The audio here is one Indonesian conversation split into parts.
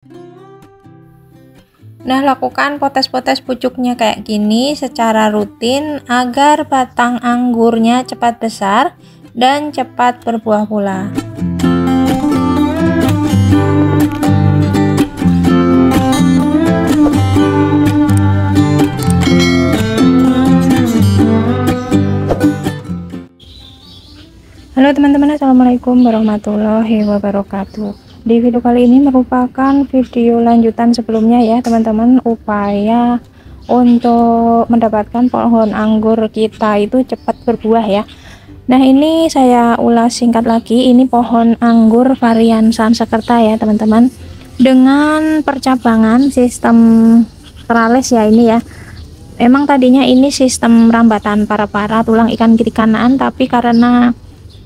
Nah, lakukan potes-potes pucuknya kayak gini secara rutin agar batang anggurnya cepat besar dan cepat berbuah pula. Halo teman-teman, assalamualaikum warahmatullahi wabarakatuh. Di video kali ini merupakan video lanjutan sebelumnya ya teman-teman, upaya untuk mendapatkan pohon anggur kita itu cepat berbuah ya. Nah, ini saya ulas singkat lagi, ini pohon anggur varian Sansekerta ya teman-teman, dengan percabangan sistem trales ya ini ya. Emang tadinya ini sistem rambatan para-para tulang ikan kiri kanan, tapi karena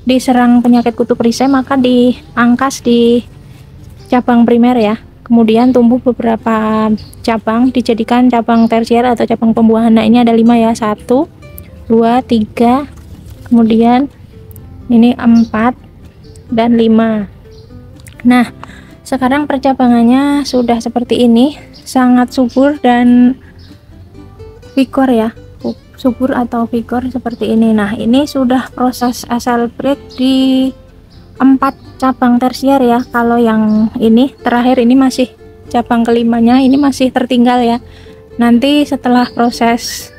diserang penyakit kutu perisai maka diangkas di cabang primer ya, kemudian tumbuh beberapa cabang dijadikan cabang tersier atau cabang pembuahan. Nah, ini ada 5 ya, 1 2 3, kemudian ini 4 dan 5. Nah, sekarang percabangannya sudah seperti ini, sangat subur dan vigor ya, subur atau vigor seperti ini. Nah, ini sudah proses asal break di 4 cabang tersier ya. Kalau yang ini terakhir ini masih cabang kelimanya, ini masih tertinggal ya. Nanti setelah proses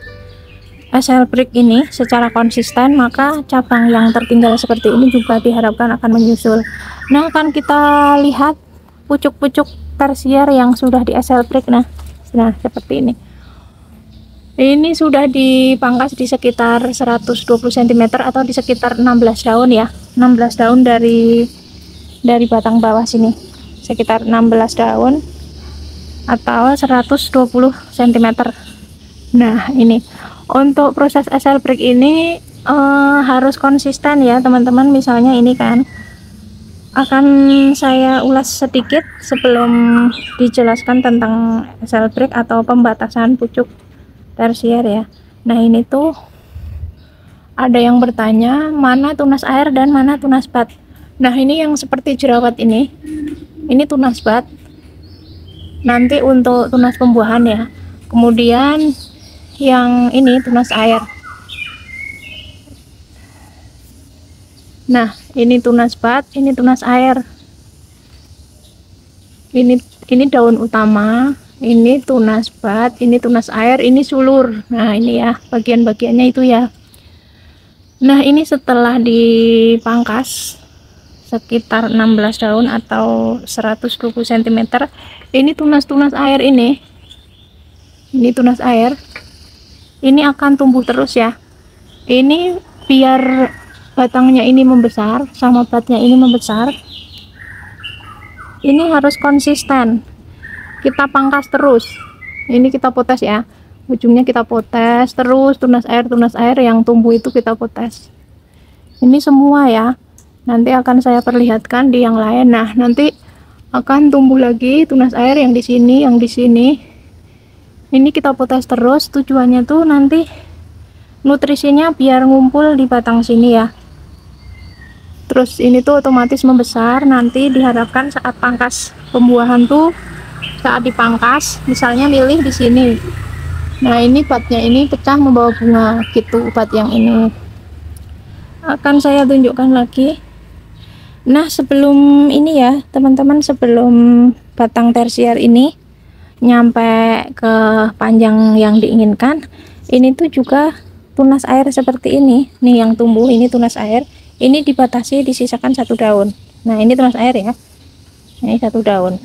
asal break ini secara konsisten, maka cabang yang tertinggal seperti ini juga diharapkan akan menyusul. Nah, akan kita lihat pucuk-pucuk tersier yang sudah di asal break. Nah seperti ini. Ini sudah dipangkas di sekitar 120 cm atau di sekitar 16 daun ya. 16 daun dari batang bawah sini. Sekitar 16 daun atau 120 cm. Nah, ini untuk proses asal break ini harus konsisten ya teman-teman. Misalnya ini kan akan saya ulas sedikit sebelum dijelaskan tentang asal break atau pembatasan pucuk tersier ya. Nah, ini tuh ada yang bertanya mana tunas air dan mana tunas bat. Nah, ini yang seperti jerawat ini tunas bat, nanti untuk tunas pembuahan ya. Kemudian yang ini tunas air. Nah, ini tunas bat, ini tunas air. Ini daun utama, ini tunas bat, ini tunas air, ini sulur. Nah, ini ya bagian-bagiannya itu ya. Nah, ini setelah dipangkas sekitar 16 daun atau 120 cm, ini tunas-tunas air ini tunas air ini akan tumbuh terus ya. Ini biar batangnya ini membesar sama batnya ini membesar, ini harus konsisten. Kita pangkas terus, ini kita potes ya, ujungnya kita potes terus, tunas air yang tumbuh itu kita potes. Ini semua ya, nanti akan saya perlihatkan di yang lain. Nah, nanti akan tumbuh lagi tunas air yang di sini, yang di sini. Ini kita potes terus, tujuannya tuh nanti nutrisinya biar ngumpul di batang sini ya. Terus ini tuh otomatis membesar, nanti diharapkan saat pangkas pembuahan tuh, saat dipangkas misalnya milih di sini. Nah, ini batnya ini pecah membawa bunga gitu, bat yang ini akan saya tunjukkan lagi. Nah, sebelum ini ya teman-teman, sebelum batang tersier ini nyampe ke panjang yang diinginkan, ini tuh juga tunas air seperti ini nih yang tumbuh. Ini tunas air, ini dibatasi disisakan 1 daun. Nah, ini tunas air ya, ini 1 daun.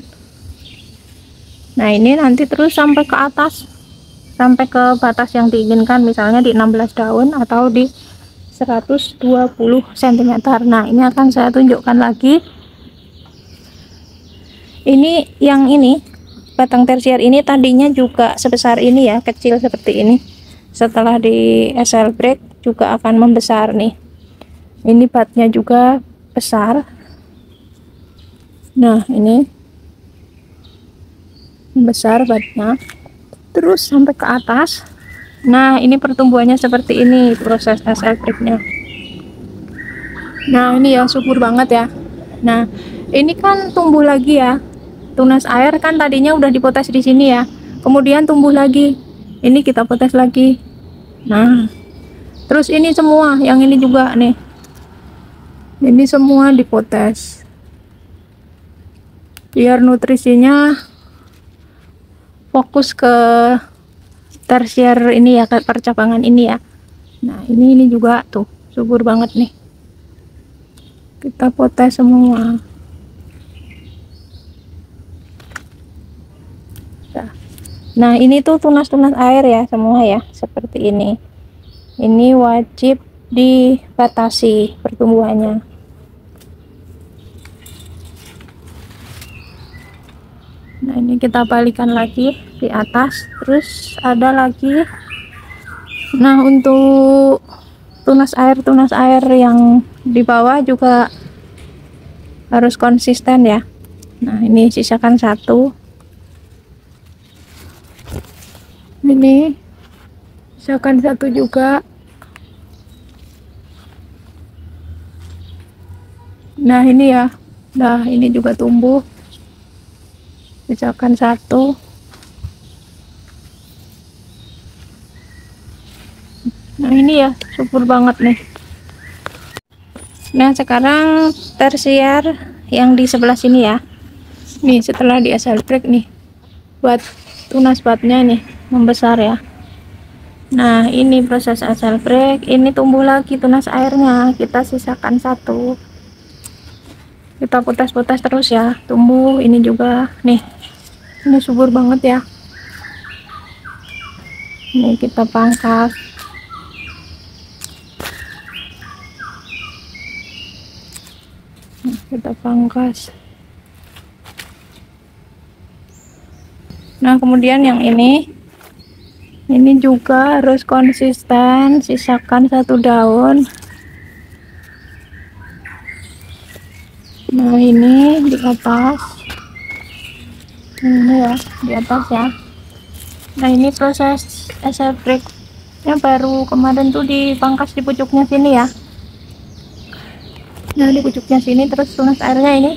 Nah, ini nanti terus sampai ke atas, sampai ke batas yang diinginkan, misalnya di 16 daun atau di 120 cm. Nah, ini akan saya tunjukkan lagi. Ini yang ini batang tersier ini tadinya juga sebesar ini ya, kecil seperti ini. Setelah di asal break juga akan membesar nih. Ini batnya juga besar. Nah, ini besar batnya terus sampai ke atas. Nah, ini pertumbuhannya seperti ini proses asal breaknya. Nah, ini yang subur banget ya. Nah, ini kan tumbuh lagi ya, tunas air kan tadinya udah dipotes di sini ya, kemudian tumbuh lagi, ini kita potes lagi. Nah terus ini semua, yang ini juga nih, ini semua dipotes biar nutrisinya fokus ke tersier ini ya, ke percabangan ini ya. Nah ini juga tuh subur banget nih, kita potes semua. Nah ini tuh tunas-tunas air ya semua ya, seperti ini wajib dibatasi pertumbuhannya. Nah ini kita balikan lagi di atas, terus ada lagi. Nah untuk tunas air yang di bawah juga harus konsisten ya. Nah ini sisakan satu, ini sisakan satu juga. Nah ini ya, nah ini juga tumbuh, sisakan satu. Nah ini ya subur banget nih. Nah sekarang tersier yang di sebelah sini ya, nih setelah di asal break nih, buat tunas batnya nih membesar ya. Nah ini proses asal break, ini tumbuh lagi tunas airnya, kita sisakan satu, kita potes-potes terus ya, tumbuh. Ini juga nih, ini subur banget ya. Ini kita pangkas. Nah, kita pangkas. Nah kemudian yang ini juga harus konsisten, sisakan satu daun. Nah ini di atas, ini ya di atas ya. Nah ini proses asal break yang baru kemarin tuh dipangkas di pucuknya sini ya. Nah di pucuknya sini, terus tunas airnya ini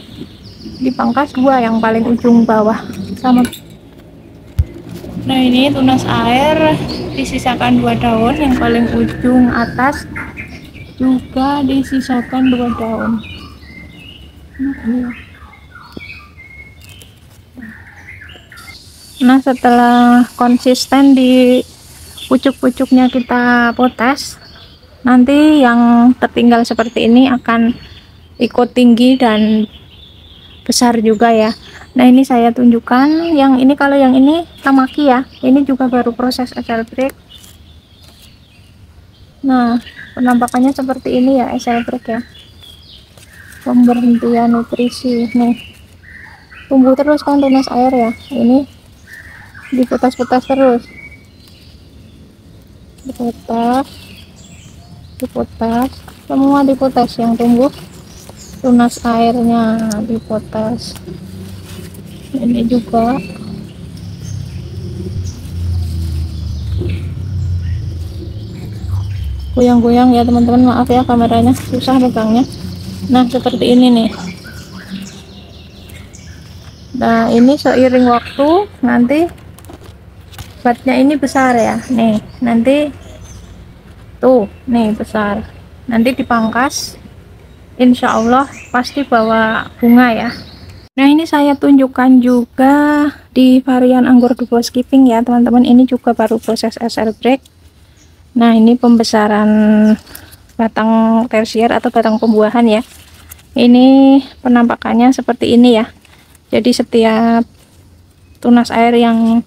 dipangkas dua, yang paling ujung bawah sama. Nah ini tunas air disisakan dua daun, yang paling ujung atas juga disisakan dua daun. Nah setelah konsisten di pucuk-pucuknya kita potes, nanti yang tertinggal seperti ini akan ikut tinggi dan besar juga ya. Nah ini saya tunjukkan yang ini, kalau yang ini tamaki ya, ini juga baru proses asal break. Nah penampakannya seperti ini ya, asal break ya, pemberhentian nutrisi. Nih tumbuh terus kan tunas air ya, ini dipotas-potas terus, dipotas, semua dipotas, yang tumbuh tunas airnya dipotas. Ini juga goyang-goyang ya teman-teman, maaf ya kameranya susah pegangnya. Nah seperti ini nih. Nah ini seiring waktu nanti batnya ini besar ya, nih nanti tuh nih besar, nanti dipangkas, insya Allah pasti bawa bunga ya. Nah ini saya tunjukkan juga di varian anggur duo skipping ya teman-teman, ini juga baru proses SL break. Nah ini pembesaran batang tersier atau batang pembuahan ya, ini penampakannya seperti ini ya. Jadi setiap tunas air yang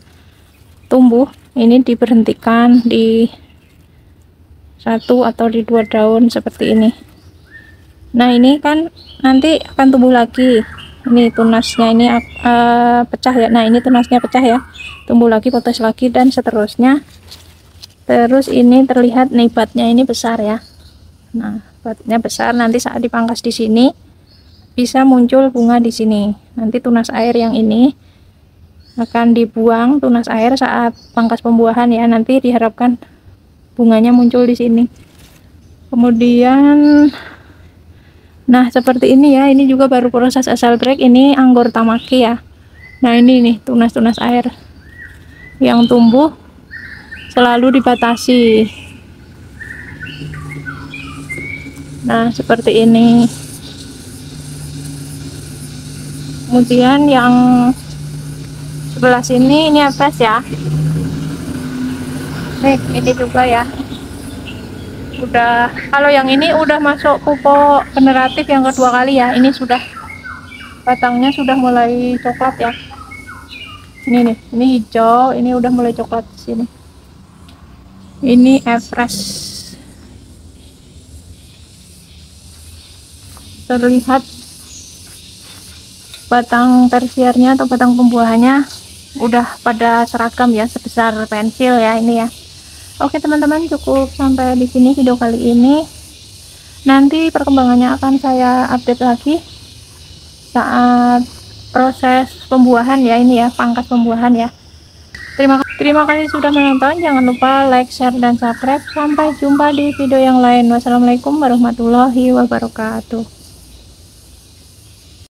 tumbuh ini diberhentikan di satu atau di dua daun seperti ini. Nah ini kan nanti akan tumbuh lagi, ini tunasnya ini pecah ya. Nah ini tunasnya pecah ya, tumbuh lagi, potes lagi, dan seterusnya. Terus ini terlihat nih batnya ini besar ya. Nah batnya besar, nanti saat dipangkas di sini bisa muncul bunga di sini. Nanti tunas air yang ini akan dibuang, tunas air saat pangkas pembuahan ya, nanti diharapkan bunganya muncul di sini. Kemudian nah seperti ini ya, ini juga baru proses asal break, ini anggur tamaki ya. Nah ini nih tunas-tunas air yang tumbuh selalu dibatasi. Nah seperti ini. Kemudian yang sebelah sini ini apres ya. Nih ini juga ya. Udah, kalau yang ini udah masuk pupuk generatif yang kedua kali ya. Ini sudah batangnya sudah mulai coklat ya. Ini nih, ini hijau, ini udah mulai coklat di sini. Ini fresh. Terlihat batang tersiernya atau batang pembuahannya udah pada seragam ya, sebesar pensil ya ini ya. Oke teman-teman, cukup sampai di sini video kali ini. Nanti perkembangannya akan saya update lagi saat proses pembuahan ya, ini ya, pangkas pembuahan ya. Terima kasih sudah menonton. Jangan lupa like, share, dan subscribe. Sampai jumpa di video yang lain. Wassalamualaikum warahmatullahi wabarakatuh.